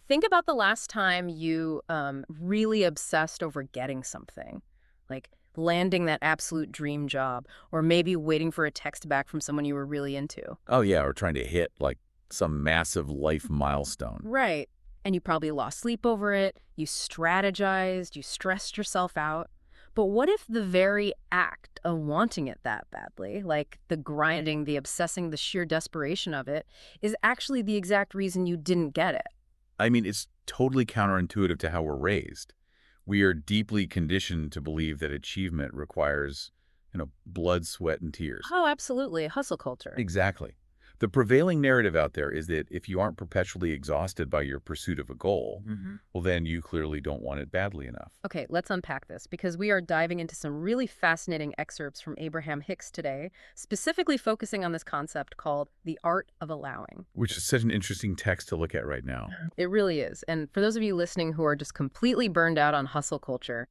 Think about the last time you really obsessed over getting something, like landing that absolute dream job, or maybe waiting for a text back from someone you were really into. Oh, yeah, or trying to hit, like, some massive life milestone. Right. And you probably lost sleep over it, you strategized, you stressed yourself out. But what if the very act of wanting it that badly, like the grinding, the obsessing, the sheer desperation of it, is actually the exact reason you didn't get it? I mean, it's totally counterintuitive to how we're raised. We are deeply conditioned to believe that achievement requires, blood, sweat, and tears. Oh, absolutely. Hustle culture. Exactly. The prevailing narrative out there is that if you aren't perpetually exhausted by your pursuit of a goal, well, then you clearly don't want it badly enough. Okay, let's unpack this because we are diving into some really fascinating excerpts from Abraham Hicks today, specifically focusing on this concept called the art of allowing. Which is such an interesting text to look at right now. It really is. And for those of you listening who are just completely burned out on hustle culture,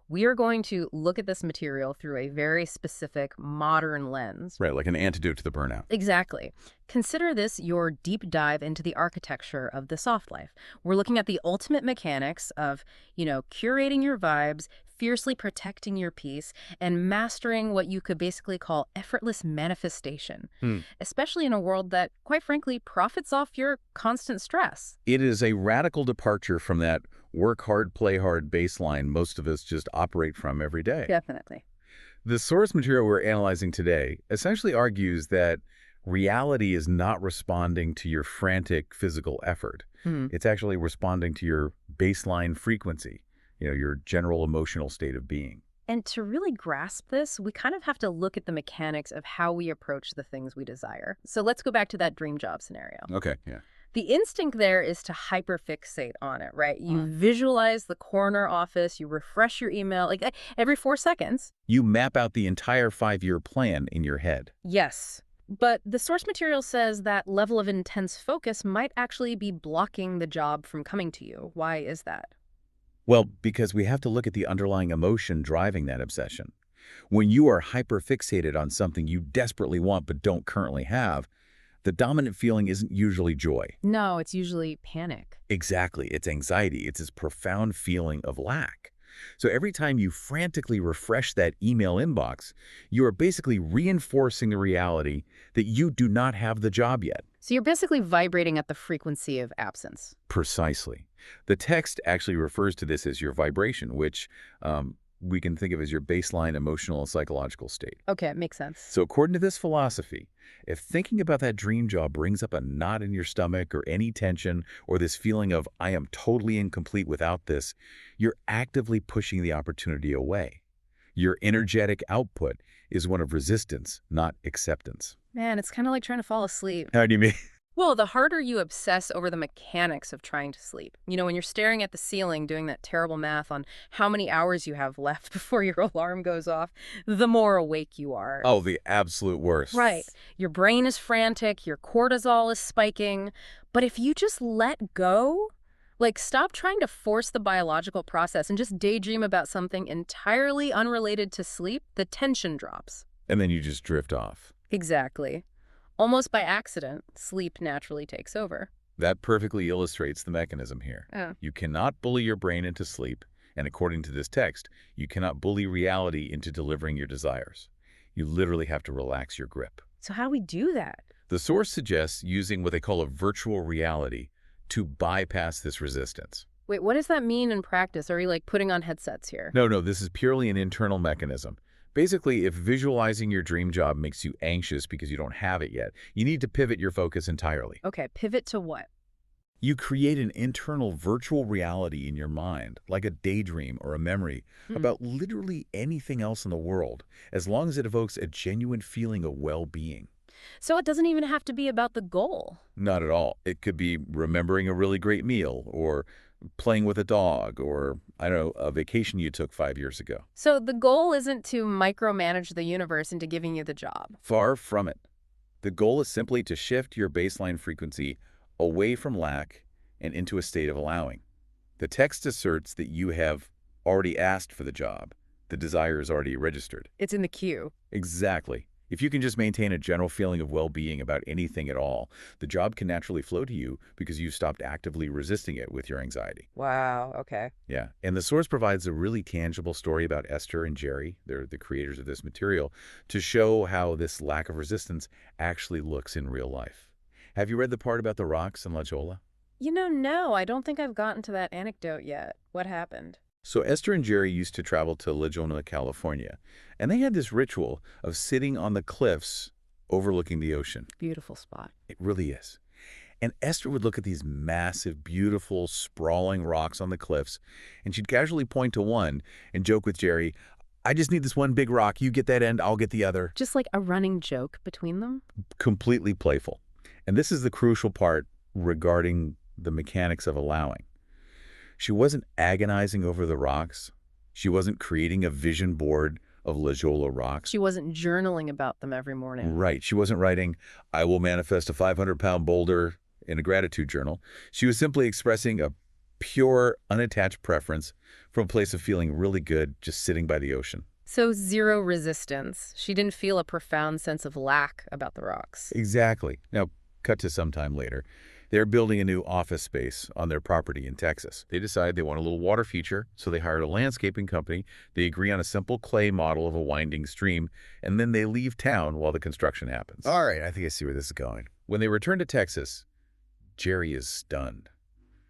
we are going to look at this material through a very specific modern lens. Right, like an antidote to the burnout. Exactly. Consider this your deep dive into the architecture of the soft life. We're looking at the ultimate mechanics of, curating your vibes, fiercely protecting your peace, and mastering what you could basically call effortless manifestation, Hmm. especially in a world that, quite frankly, profits off your constant stress. It is a radical departure from that work hard, play hard baseline most of us just operate from every day. Definitely. The source material we're analyzing today essentially argues that reality is not responding to your frantic physical effort. Hmm. It's actually responding to your baseline frequency, your general emotional state of being. And to really grasp this, we kind of have to look at the mechanics of how we approach the things we desire. So let's go back to that dream job scenario. Okay, yeah. The instinct there is to hyperfixate on it, right? You visualize the corner office, you refresh your email, like every 4 seconds. You map out the entire 5-year plan in your head. Yes. But the source material says that level of intense focus might actually be blocking the job from coming to you. Why is that? Well, because we have to look at the underlying emotion driving that obsession. When you are hyperfixated on something you desperately want but don't currently have, the dominant feeling isn't usually joy. No, it's usually panic. Exactly. It's anxiety. It's this profound feeling of lack. So every time you frantically refresh that email inbox, you are basically reinforcing the reality that you do not have the job yet. So you're basically vibrating at the frequency of absence. Precisely. The text actually refers to this as your vibration, which we can think of as your baseline emotional and psychological state. Okay, it makes sense. So according to this philosophy, if thinking about that dream job brings up a knot in your stomach or any tension or this feeling of, I am totally incomplete without this, you're actively pushing the opportunity away. Your energetic output is one of resistance, not acceptance. Man, it's kind of like trying to fall asleep. How do you mean? Well, the harder you obsess over the mechanics of trying to sleep. When you're staring at the ceiling doing that terrible math on how many hours you have left before your alarm goes off, the more awake you are. Oh, the absolute worst. Right. Your brain is frantic, your cortisol is spiking. But if you just let go, like stop trying to force the biological process and just daydream about something entirely unrelated to sleep, the tension drops. And then you just drift off. Exactly. Almost by accident, sleep naturally takes over. That perfectly illustrates the mechanism here. Oh. You cannot bully your brain into sleep, and according to this text, you cannot bully reality into delivering your desires. You literally have to relax your grip. So how do we do that? The source suggests using what they call a virtual reality to bypass this resistance. Wait, what does that mean in practice? Are we like putting on headsets here? No, this is purely an internal mechanism. Basically, if visualizing your dream job makes you anxious because you don't have it yet, you need to pivot your focus entirely. Okay, pivot to what? You create an internal virtual reality in your mind, like a daydream or a memory, about literally anything else in the world, as long as it evokes a genuine feeling of well-being. So it doesn't even have to be about the goal. Not at all. It could be remembering a really great meal, or playing with a dog, or, I don't know, a vacation you took 5 years ago. So the goal isn't to micromanage the universe into giving you the job. Far from it. The goal is simply to shift your baseline frequency away from lack and into a state of allowing. The text asserts that you have already asked for the job. The desire is already registered. It's in the queue. Exactly. If you can just maintain a general feeling of well-being about anything at all, the job can naturally flow to you because you've stopped actively resisting it with your anxiety. Wow, okay. Yeah, and the source provides a really tangible story about Esther and Jerry, they're the creators of this material, to show how this lack of resistance actually looks in real life. Have you read the part about the rocks in La Jolla? No, I don't think I've gotten to that anecdote yet. What happened? So Esther and Jerry used to travel to La Jolla, California, and they had this ritual of sitting on the cliffs overlooking the ocean. Beautiful spot. It really is. And Esther would look at these massive, beautiful, sprawling rocks on the cliffs, and she'd casually point to one and joke with Jerry, I just need this one big rock. You get that end, I'll get the other. Just like a running joke between them? Completely playful. And this is the crucial part regarding the mechanics of allowing. She wasn't agonizing over the rocks. She wasn't creating a vision board of La Jolla rocks. She wasn't journaling about them every morning. Right. She wasn't writing, I will manifest a 500-pound boulder in a gratitude journal. She was simply expressing a pure, unattached preference from a place of feeling really good just sitting by the ocean. So zero resistance. She didn't feel a profound sense of lack about the rocks. Exactly. Now, cut to some time later. They're building a new office space on their property in Texas. They decide they want a little water feature, so they hired a landscaping company. They agree on a simple clay model of a winding stream, and then they leave town while the construction happens. All right, I think I see where this is going. When they return to Texas, Jerry is stunned.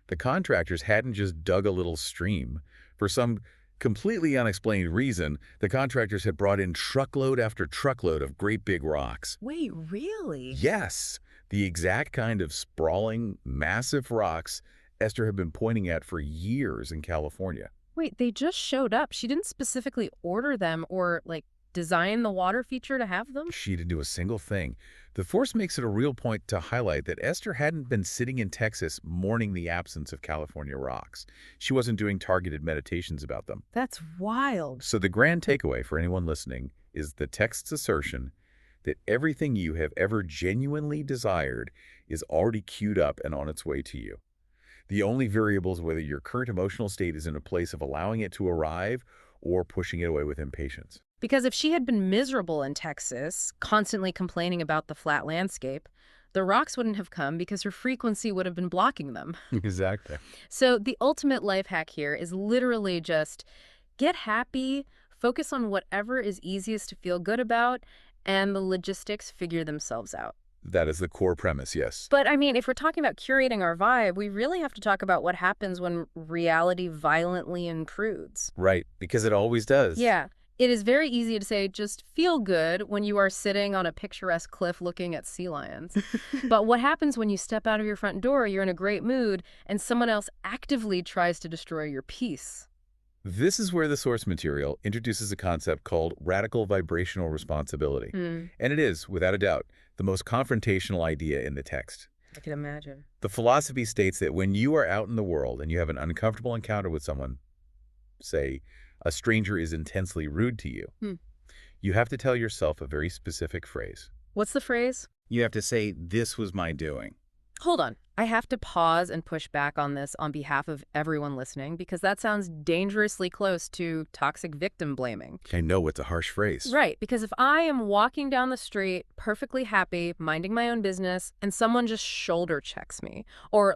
The contractors hadn't just dug a little stream. For some completely unexplained reason, the contractors had brought in truckload after truckload of great big rocks. Wait, really? Yes, the exact kind of sprawling, massive rocks Esther had been pointing at for years in California. Wait, they just showed up. She didn't specifically order them or, design the water feature to have them? She didn't do a single thing. The force makes it a real point to highlight that Esther hadn't been sitting in Texas mourning the absence of California rocks. She wasn't doing targeted meditations about them. That's wild. So the grand takeaway for anyone listening is the text's assertion that everything you have ever genuinely desired is already queued up and on its way to you. The only variable is whether your current emotional state is in a place of allowing it to arrive or pushing it away with impatience. Because if she had been miserable in Texas, constantly complaining about the flat landscape, the rocks wouldn't have come because her frequency would have been blocking them. Exactly. So the ultimate life hack here is literally just get happy, focus on whatever is easiest to feel good about, and the logistics figure themselves out. That is the core premise, yes. But I mean, if we're talking about curating our vibe, we really have to talk about what happens when reality violently intrudes. Right, because it always does. Yeah. It is very easy to say, just feel good when you are sitting on a picturesque cliff looking at sea lions. But what happens when you step out of your front door, you're in a great mood, and someone else actively tries to destroy your peace? This is where the source material introduces a concept called radical vibrational responsibility. And it is, without a doubt, the most confrontational idea in the text. I can imagine. The philosophy states that when you are out in the world and you have an uncomfortable encounter with someone, say, a stranger is intensely rude to you, you have to tell yourself a very specific phrase. What's the phrase? You have to say, this was my doing. Hold on. I have to pause and push back on this on behalf of everyone listening, because that sounds dangerously close to toxic victim blaming. I know it's a harsh phrase. Right, because if I am walking down the street, perfectly happy, minding my own business, and someone just shoulder checks me, or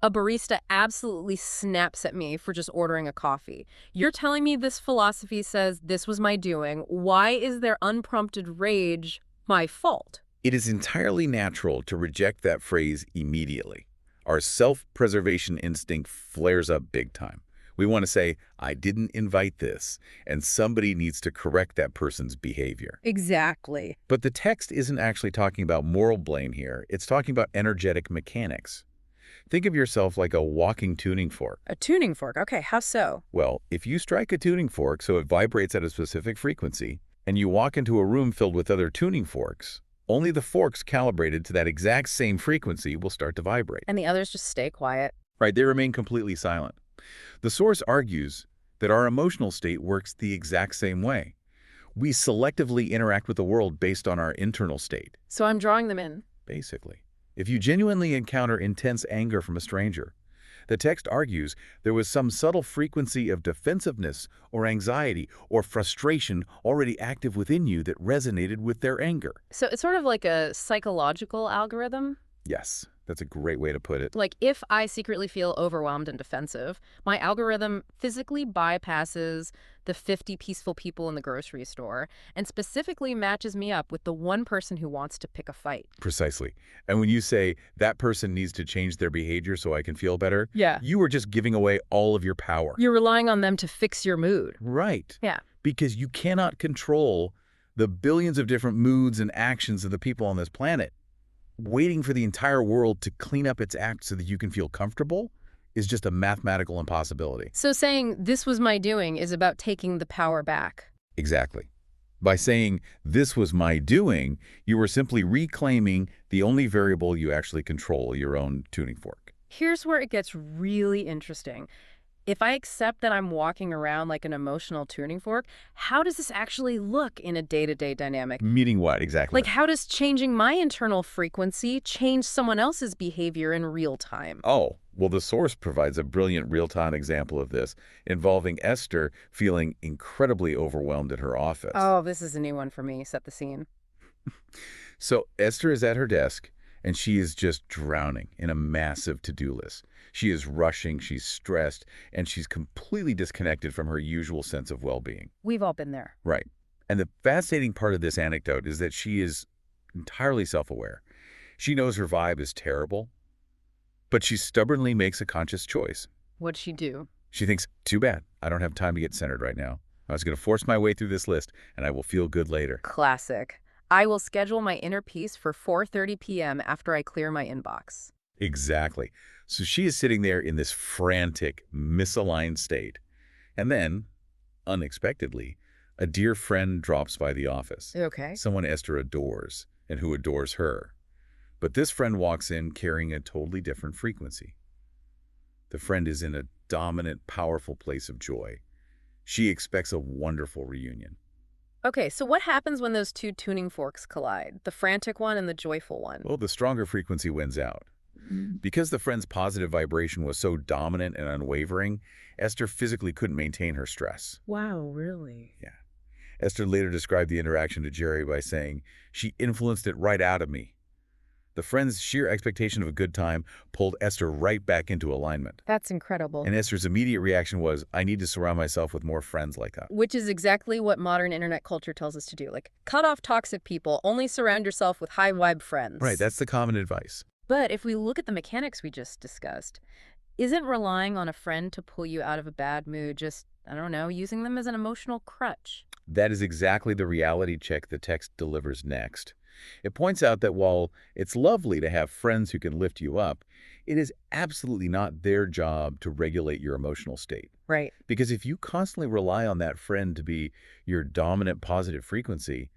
a barista absolutely snaps at me for just ordering a coffee, you're telling me this philosophy says this was my doing. Why is their unprompted rage my fault? It is entirely natural to reject that phrase immediately. Our self-preservation instinct flares up big time. We want to say, I didn't invite this, and somebody needs to correct that person's behavior. Exactly. But the text isn't actually talking about moral blame here. It's talking about energetic mechanics. Think of yourself like a walking tuning fork. A tuning fork. Okay, how so? Well, if you strike a tuning fork so it vibrates at a specific frequency, and you walk into a room filled with other tuning forks, only the forks calibrated to that exact same frequency will start to vibrate. And the others just stay quiet. Right, they remain completely silent. The source argues that our emotional state works the exact same way. We selectively interact with the world based on our internal state. So I'm drawing them in. Basically. If you genuinely encounter intense anger from a stranger, The text argues there was some subtle frequency of defensiveness or anxiety or frustration already active within you that resonated with their anger. So it's sort of like a psychological algorithm. Yes, that's a great way to put it. Like, if I secretly feel overwhelmed and defensive, my algorithm physically bypasses the 50 peaceful people in the grocery store and specifically matches me up with the one person who wants to pick a fight. Precisely. And when you say that person needs to change their behavior so I can feel better, Yeah. you are just giving away all of your power. You're relying on them to fix your mood. Right. Yeah. Because you cannot control the billions of different moods and actions of the people on this planet. Waiting for the entire world to clean up its act so that you can feel comfortable is just a mathematical impossibility. So saying this was my doing is about taking the power back. Exactly. By saying this was my doing, you were simply reclaiming the only variable you actually control, your own tuning fork. Here's where it gets really interesting. If I accept that I'm walking around like an emotional tuning fork, how does this actually look in a day-to-day dynamic? Meaning what, exactly? Like, how does changing my internal frequency change someone else's behavior in real time? Oh, well, the source provides a brilliant real-time example of this, involving Esther feeling incredibly overwhelmed at her office. Oh, this is a new one for me. Set the scene. So Esther is at her desk, and she is just drowning in a massive to-do list. She is rushing, she's stressed, and she's completely disconnected from her usual sense of well-being. We've all been there. Right. And the fascinating part of this anecdote is that she is entirely self-aware. She knows her vibe is terrible, but she stubbornly makes a conscious choice. What'd she do? She thinks, too bad, I don't have time to get centered right now. I was going to force my way through this list, and I will feel good later. Classic. I will schedule my inner peace for 4:30 p.m. after I clear my inbox. Exactly. So she is sitting there in this frantic, misaligned state. And then, unexpectedly, a dear friend drops by the office. Okay. Someone Esther adores and who adores her. But this friend walks in carrying a totally different frequency. The friend is in a dominant, powerful place of joy. She expects a wonderful reunion. Okay, so what happens when those two tuning forks collide? The frantic one and the joyful one? Well, the stronger frequency wins out. Because the friend's positive vibration was so dominant and unwavering, Esther physically couldn't maintain her stress. Wow, really? Yeah. Esther later described the interaction to Jerry by saying, "She influenced it right out of me." The friend's sheer expectation of a good time pulled Esther right back into alignment. That's incredible. And Esther's immediate reaction was, I need to surround myself with more friends like that. Which is exactly what modern internet culture tells us to do. Like, cut off toxic people, only surround yourself with high-vibe friends. Right, that's the common advice. But if we look at the mechanics we just discussed, isn't relying on a friend to pull you out of a bad mood just, I don't know, using them as an emotional crutch? That is exactly the reality check the text delivers next. It points out that while it's lovely to have friends who can lift you up, it is absolutely not their job to regulate your emotional state. Right. Because if you constantly rely on that friend to be your dominant positive frequency,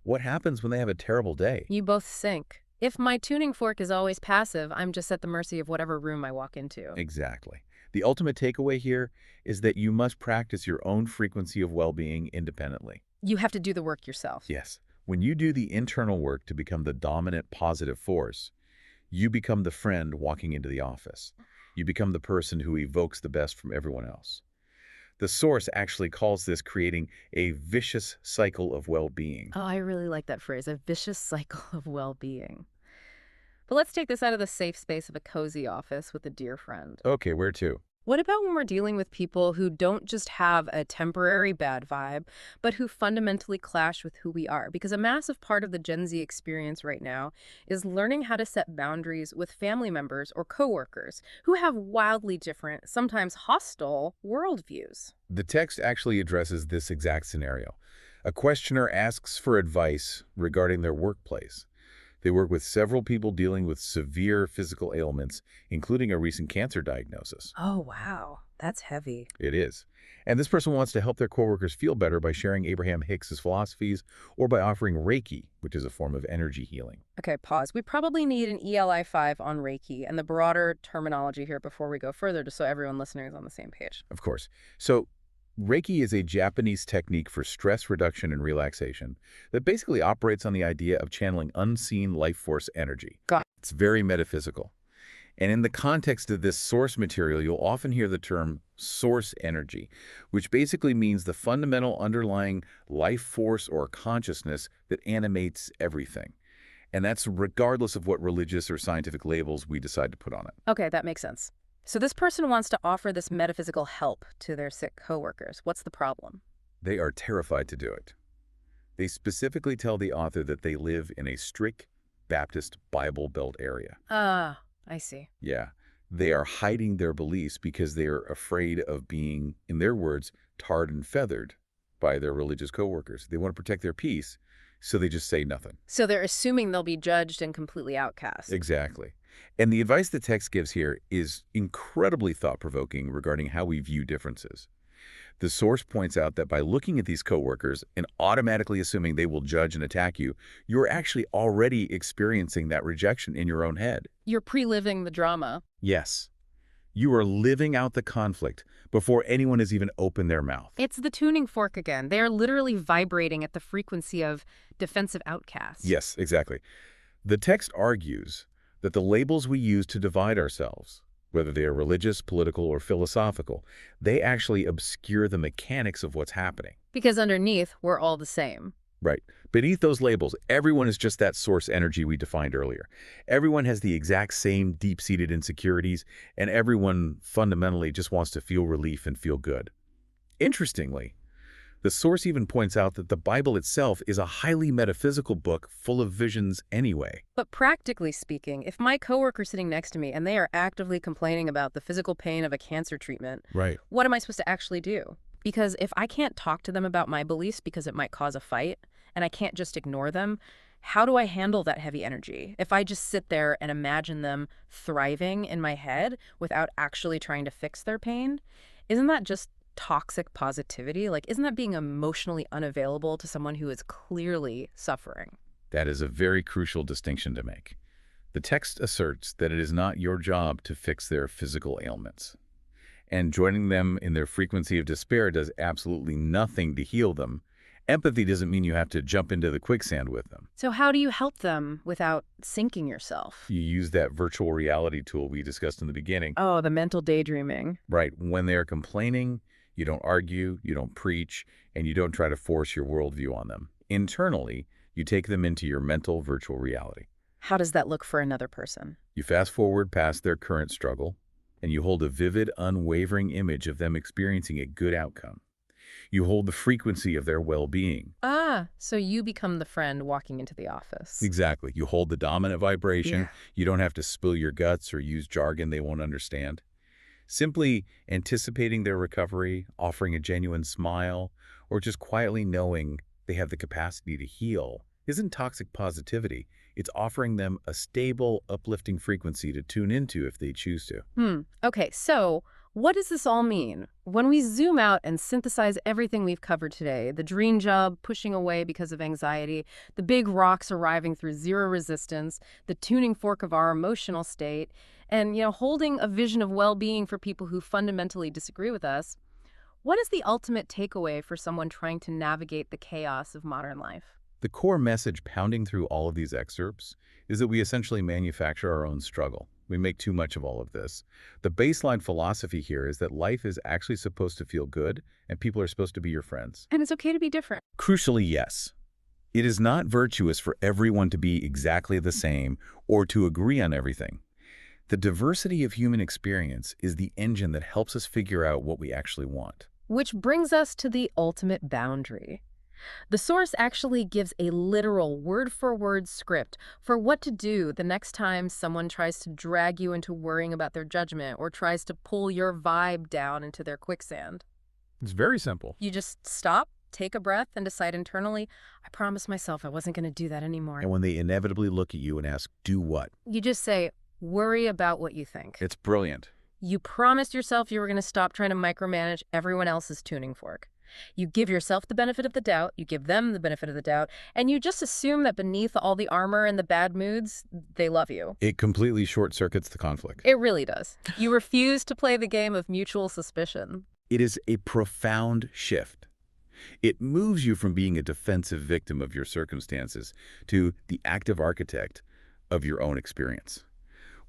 what happens when they have a terrible day? You both sink. If my tuning fork is always passive, I'm just at the mercy of whatever room I walk into. Exactly. The ultimate takeaway here is that you must practice your own frequency of well-being independently. You have to do the work yourself. Yes. When you do the internal work to become the dominant positive force, you become the friend walking into the office. You become the person who evokes the best from everyone else. The source actually calls this creating a vicious cycle of well-being. Oh, I really like that phrase, a vicious cycle of well-being. But let's take this out of the safe space of a cozy office with a dear friend. Okay, where to? What about when we're dealing with people who don't just have a temporary bad vibe, but who fundamentally clash with who we are? Because a massive part of the Gen Z experience right now is learning how to set boundaries with family members or coworkers who have wildly different, sometimes hostile, worldviews. The text actually addresses this exact scenario. A questioner asks for advice regarding their workplace. They work with several people dealing with severe physical ailments, including a recent cancer diagnosis. Oh, wow. That's heavy. It is. And this person wants to help their coworkers feel better by sharing Abraham Hicks's philosophies or by offering Reiki, which is a form of energy healing. Okay, pause. We probably need an ELI 5 on Reiki and the broader terminology here before we go further, just so everyone listening is on the same page. Of course. So Reiki is a Japanese technique for stress reduction and relaxation that basically operates on the idea of channeling unseen life force energy. Got it. It's very metaphysical. And in the context of this source material, you'll often hear the term source energy, which basically means the fundamental underlying life force or consciousness that animates everything. And that's regardless of what religious or scientific labels we decide to put on it. Okay, that makes sense. So this person wants to offer this metaphysical help to their sick coworkers. What's the problem? They are terrified to do it. They specifically tell the author that they live in a strict Baptist Bible Belt area. Ah, I see. Yeah. They are hiding their beliefs because they are afraid of being, in their words, tarred and feathered by their religious coworkers. They want to protect their peace, so they just say nothing. So they're assuming they'll be judged and completely outcast. Exactly. And the advice the text gives here is incredibly thought-provoking regarding how we view differences. The source points out that by looking at these coworkers and automatically assuming they will judge and attack you, you're actually already experiencing that rejection in your own head. You're pre-living the drama. Yes. You are living out the conflict before anyone has even opened their mouth. It's the tuning fork again. They are literally vibrating at the frequency of defensive outcasts. Yes, exactly. The text argues that the labels we use to divide ourselves, whether they are religious, political, or philosophical, they actually obscure the mechanics of what's happening. Because underneath, we're all the same. Right. Beneath those labels, everyone is just that source energy we defined earlier. Everyone has the exact same deep-seated insecurities, and everyone fundamentally just wants to feel relief and feel good. Interestingly, the source even points out that the Bible itself is a highly metaphysical book full of visions anyway. But practically speaking, if my coworker's sitting next to me and they are actively complaining about the physical pain of a cancer treatment, Right. what am I supposed to actually do? Because if I can't talk to them about my beliefs because it might cause a fight, and I can't just ignore them, how do I handle that heavy energy? If I just sit there and imagine them thriving in my head without actually trying to fix their pain, isn't that just toxic positivity? Like, isn't that being emotionally unavailable to someone who is clearly suffering? That is a very crucial distinction to make. The text asserts that it is not your job to fix their physical ailments. And joining them in their frequency of despair does absolutely nothing to heal them. Empathy doesn't mean you have to jump into the quicksand with them. So how do you help them without sinking yourself? You use that virtual reality tool we discussed in the beginning. Oh, the mental daydreaming. Right. When they're complaining, you don't argue, you don't preach, and you don't try to force your worldview on them. Internally, you take them into your mental virtual reality. How does that look for another person? You fast forward past their current struggle, and you hold a vivid, unwavering image of them experiencing a good outcome. You hold the frequency of their well-being. Ah, so you become the friend walking into the office. Exactly. You hold the dominant vibration. Yeah. You don't have to spill your guts or use jargon they won't understand. Simply anticipating their recovery, offering a genuine smile, or just quietly knowing they have the capacity to heal isn't toxic positivity. It's offering them a stable, uplifting frequency to tune into if they choose to. Okay, so what does this all mean? When we zoom out and synthesize everything we've covered today, the dream job pushing away because of anxiety, the big rocks arriving through zero resistance, the tuning fork of our emotional state, and, holding a vision of well-being for people who fundamentally disagree with us, what is the ultimate takeaway for someone trying to navigate the chaos of modern life? The core message pounding through all of these excerpts is that we essentially manufacture our own struggle. We make too much of all of this. The baseline philosophy here is that life is actually supposed to feel good, and people are supposed to be your friends. And it's okay to be different. Crucially, yes. It is not virtuous for everyone to be exactly the same or to agree on everything. The diversity of human experience is the engine that helps us figure out what we actually want. Which brings us to the ultimate boundary. The source actually gives a literal word-for-word script for what to do the next time someone tries to drag you into worrying about their judgment or tries to pull your vibe down into their quicksand. It's very simple. You just stop, take a breath, and decide internally, I promised myself I wasn't going to do that anymore. And when they inevitably look at you and ask, do what? You just say, worry about what you think. It's brilliant. You promised yourself you were going to stop trying to micromanage everyone else's tuning fork. You give yourself the benefit of the doubt, you give them the benefit of the doubt, and you just assume that beneath all the armor and the bad moods, they love you. It completely short-circuits the conflict. It really does. You refuse to play the game of mutual suspicion. It is a profound shift. It moves you from being a defensive victim of your circumstances to the active architect of your own experience.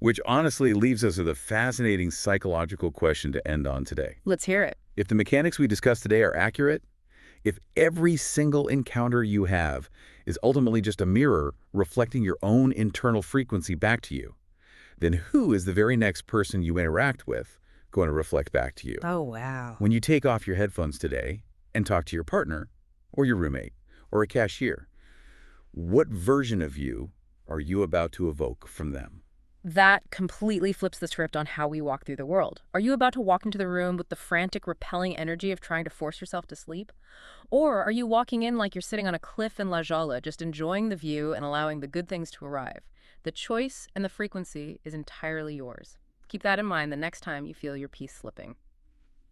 Which honestly leaves us with a fascinating psychological question to end on today. Let's hear it. If the mechanics we discussed today are accurate, if every single encounter you have is ultimately just a mirror reflecting your own internal frequency back to you, then who is the very next person you interact with going to reflect back to you? Oh, wow. When you take off your headphones today and talk to your partner or your roommate or a cashier, what version of you are you about to evoke from them? That completely flips the script on how we walk through the world. Are you about to walk into the room with the frantic, repelling energy of trying to force yourself to sleep? Or are you walking in like you're sitting on a cliff in La Jolla, just enjoying the view and allowing the good things to arrive? The choice and the frequency is entirely yours. Keep that in mind the next time you feel your peace slipping.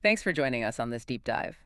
Thanks for joining us on this deep dive.